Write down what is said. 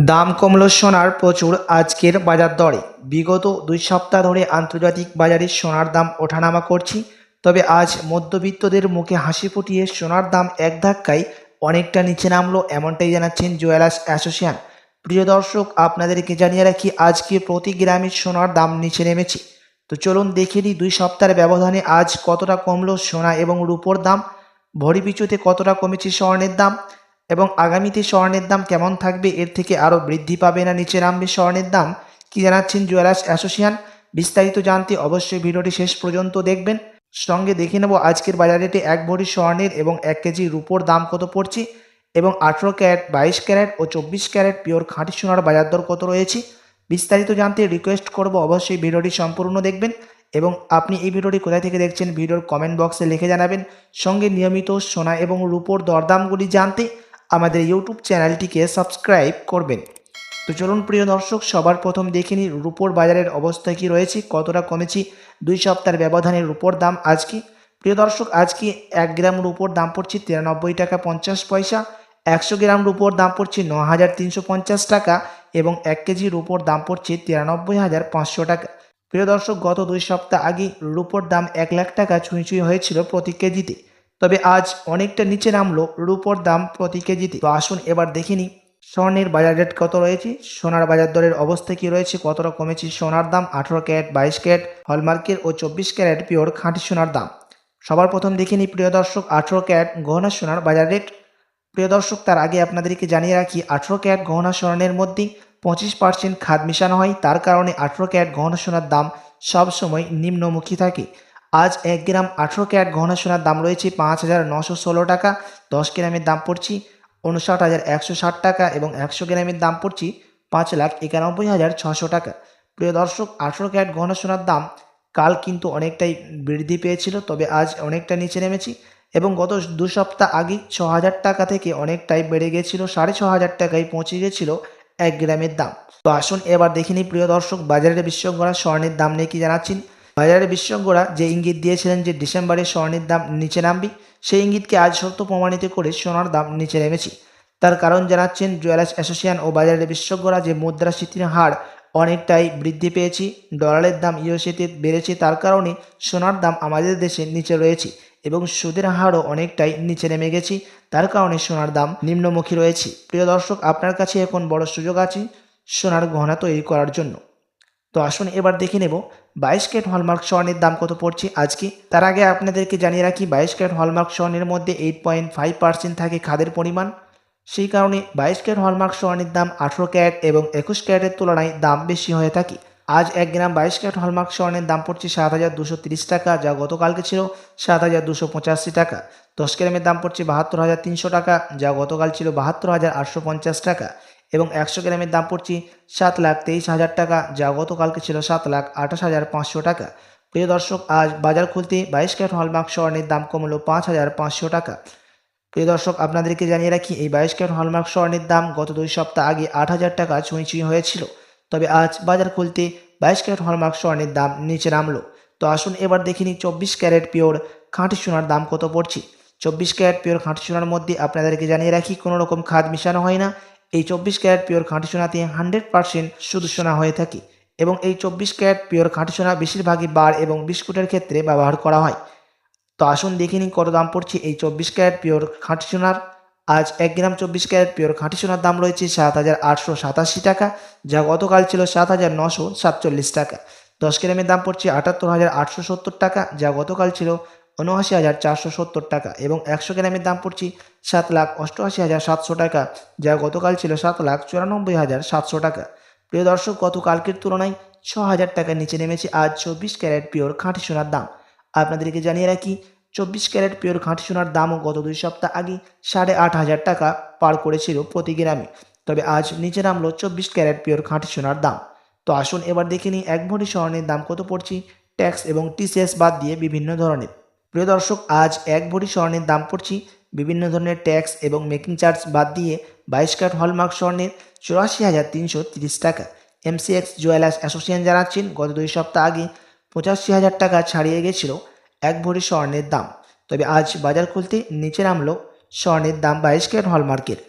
দাম কমলো সোনার প্রচুর আজকের বাজার দরে। বিগত 2 সপ্তাহ ধরে আন্তর্জাতিক বাজারে সোনার দাম ওঠানামা করছে। তবে আজ মধ্যবিত্তদের মুখে হাসি ফুটিয়ে সোনার দাম এক ধাক্কায় অনেকটা নিচে নামলো, এমনটাই জানাচ্ছেন জুয়েলার্স অ্যাসোসিয়েশন। প্রিয় দর্শক, আপনাদেরকে জানিয়ে রাখি আজকে প্রতি গ্রামে সোনার দাম নিচে নেমেছে। তো চলুন দেখে নিই 2 সপ্তাহের ব্যবধানে আজ কতটা কমলো সোনা এবং রূপোর দাম, ভরি পিছুতে কতটা কমেছে স্বর্ণের দাম, এবং আগামীতে স্বর্ণের দাম কেমন থাকবে, এর থেকে আরও বৃদ্ধি পাবে না নিচে নামবে স্বর্ণের দাম, কি জানাচ্ছেন জুয়েলার্স অ্যাসোসিয়েশন। বিস্তারিত জানতে অবশ্যই ভিডিওটি শেষ পর্যন্ত দেখবেন। সঙ্গে দেখে নেব আজকের বাজার রেটে 1 ভরি স্বর্ণের এবং 1 কেজি রূপোর দাম কত পড়ছে, এবং 18 ক্যারেট, 22 ক্যারেট ও 24 ক্যারেট পিওর খাঁটি সোনার বাজার দর কত রয়েছে। বিস্তারিত জানতে রিকোয়েস্ট করব অবশ্যই ভিডিওটি সম্পূর্ণ দেখবেন, এবং আপনি এই ভিডিওটি কোথায় থেকে দেখছেন ভিডিওর কমেন্ট বক্সে লিখে জানাবেন। সঙ্গে নিয়মিত সোনা এবং রূপোর দরদামগুলি জানতে আমাদের ইউটিউব চ্যানেলটিকে সাবস্ক্রাইব করবেন। তো চলুন প্রিয় দর্শক, সবার প্রথম দেখে নিই রূপোর বাজারের অবস্থা কি রয়েছে, কতটা কমেছে 2 সপ্তাহের ব্যবধানে রূপোর দাম আজকে। প্রিয় দর্শক, আজকে 1 গ্রাম রূপোর দাম পড়ছে 93 টাকা 50 পয়সা, 100 গ্রাম রূপোর দাম পড়ছে 9350 টাকা, এবং 1 কেজি রূপোর দাম পড়ছে 93,500 টাকা। প্রিয় দর্শক, গত 2 সপ্তাহ আগে রূপোর দাম 1 লাখ টাকা ছুঁই হয়েছিল প্রতি কেজিতে। তবে আজ অনেকটা নিচে নামলো রূপোর দাম প্রতি কেজিতে। তো আসুন এবার দেখে নিই স্বর্ণের বাজার রেট কত রয়েছে, সোনার বাজার দরের অবস্থা কি রয়েছে, কতটা কমেছে সোনার দাম 18 ক্যারেট, 22 ক্যারেট হলমার্কের ও 24 ক্যারেট পিওর খাঁটি সোনার দাম। সবার প্রথম দেখে নিই প্রিয় দর্শক 18 ক্যারেট গহনা সোনার বাজার রেট। প্রিয় দর্শক, তার আগে আপনাদেরকে জানিয়ে রাখি 18 ক্যারেট গহনা স্বর্ণের মধ্যে 25% খাদ মিশানো হয়, তার কারণে 18 ক্যারেট গহনা সোনার দাম সবসময় নিম্নমুখী থাকে। আজ 1 গ্রাম 18 ক্যারেট গহনা সোনার দাম রয়েছে 5,916 টাকা, 10 গ্রামের দাম পড়ছে 59,160 টাকা, এবং 100 গ্রামের দাম পড়ছে 5,91,600 টাকা। প্রিয় দর্শক, 18 ক্যারেট গহনা সোনার দাম কাল কিন্তু অনেকটাই বৃদ্ধি পেয়েছিল, তবে আজ অনেকটা নিচে নেমেছে, এবং গত 2 সপ্তাহ আগে 6,000 টাকা থেকে অনেকটাই বেড়ে গেছিল, 6,500 টাকায় পৌঁছে গেছিল 1 গ্রামের দাম। তো আসুন এবার দেখে নিই প্রিয় দর্শক বাজারের বিশেষজ্ঞরা স্বর্ণের দাম নিয়ে কি জানাচ্ছেন। বাজারের বিশেষজ্ঞরা যে ইঙ্গিত দিয়েছিলেন যে ডিসেম্বরে স্বর্ণের দাম নিচে নামবে, সেই ইঙ্গিতকে আজ সত্য প্রমাণিত করে সোনার দাম নিচে নেমেছে। তার কারণ জানাচ্ছেন জুয়েলার্স অ্যাসোসিয়েশন ও বাজারের বিশেষজ্ঞরা যে মুদ্রাস্ফীতির হার অনেকটাই বৃদ্ধি পেয়েছে, ডলারের দাম ইউএসএতে বেড়েছে, তার কারণে সোনার দাম আমাদের দেশে নিচে রয়েছে, এবং সুদের হারও অনেকটাই নিচে নেমে গেছে, তার কারণে সোনার দাম নিম্নমুখী রয়েছে। প্রিয় দর্শক, আপনার কাছে এখন বড় সুযোগ আছে সোনার গহনা তৈরি করার জন্য। তো আসুন এবার দেখে নেব 22 ক্যারেট হলমার্ক স্বর্ণের দাম কত পড়ছে আজকে। তার আগে আপনাদেরকে জানিয়ে রাখি 22 ক্যারেট হলমার্ক স্বর্ণের মধ্যে 8.5% থাকে খাদের পরিমাণ, সেই কারণে 22 ক্যারেট হলমার্ক স্বর্ণের দাম 18 ক্যারেট এবং 21 ক্যারেটের তুলনায় দাম বেশি হয়ে থাকে। আজ 1 গ্রাম 22 ক্যারেট হলমার্ক স্বর্ণের দাম পড়ছে 7,230 টাকা, যা গতকালকে ছিল 7,285 টাকা। 10 গ্রামের দাম পড়ছে 72,300 টাকা, যা গতকাল ছিল 72,850 টাকা, এবং 100 গ্রামের দাম পড়ছে 7,23,000 টাকা, যা গতকালকে ছিল 7,28,500 টাকা। প্রিয় দর্শক, আজ বাজার খুলতে 22 ক্যারেট হলমার্ক স্বর্ণের দাম কমলো 5,500 টাকা। প্রিয় দর্শক, আপনাদেরকে জানিয়ে রাখি এই 22 ক্যারেট হলমার্ক স্বর্ণের দাম গত 2 সপ্তাহ আগে 8,000 টাকা ছুঁই হয়েছিল, তবে আজ বাজার খুলতে 22 ক্যারেট হলমার্ক স্বর্ণের দাম নিচে নামলো। তো আসুন এবার দেখে নিই 24 ক্যারেট পিওর খাঁটি সোনার দাম কত পড়ছে। 24 ক্যারেট পিওর খাঁটি সোনার মধ্যে আপনাদেরকে জানিয়ে রাখি কোনো রকম খাদ মিশানো হয় না। এই 24 ক্যারেট পিওর খাঁটি সোনাতে 100% শুধু সোনা হয়ে থাকে, এবং এই 24 ক্যারেট পিওর খাঁটি সোনা বেশিরভাগই বার এবং বিস্কুটের ক্ষেত্রে ব্যবহার করা হয়। তো আসুন দেখে নিন কত দাম পড়ছে এই 24 ক্যারেট পিওর খাঁটি সোনার। আজ 1 গ্রাম 24 ক্যারেট পিওর খাঁটি সোনার দাম রয়েছে 7,887 টাকা, যা গতকাল ছিল 7,947 টাকা। 10 গ্রামের দাম পড়ছে 78,870 টাকা, যা গতকাল ছিল 79,470 টাকা, এবং 100 গ্রামের দাম পড়ছে 7,88,700 টাকা, যা গতকাল ছিল 7,94,700 টাকা। প্রিয় দর্শক, গতকালকের তুলনায় 6,000 টাকা নিচে নেমেছে আজ 24 ক্যারেট পিওর খাঁটি সোনার দাম। আপনাদেরকে জানিয়ে রাখি 24 ক্যারেট পিওর খাঁটি সোনার দামও গত 2 সপ্তাহ আগে 8,500 টাকা পার করেছিল প্রতি গ্রামে, তবে আজ নিচে নামলো 24 ক্যারেট পিওর খাঁটি সোনার দাম। তো আসুন এবার দেখে নিই 1 ভরি স্বর্ণের দাম কত পড়ছে ট্যাক্স এবং টিসিএস বাদ দিয়ে বিভিন্ন ধরনের। প্রিয় দর্শক, আজ 1 ভরি স্বর্ণের দাম পড়ছে বিভিন্ন ধরনের ট্যাক্স এবং মেকিং চার্জ বাদ দিয়ে 22 ক্যারেট হলমার্ক স্বর্ণের 84,330 টাকা। এমসিএক্স জুয়েলার্স অ্যাসোসিয়েশন জানাচ্ছেন গত 2 সপ্তাহ আগে 85,000 টাকা ছাড়িয়ে গেছিল 1 ভরি স্বর্ণের দাম, তবে আজ বাজার খুলতে নিচে নামলো স্বর্ণের দাম 22 ক্যারেট হলমার্কের।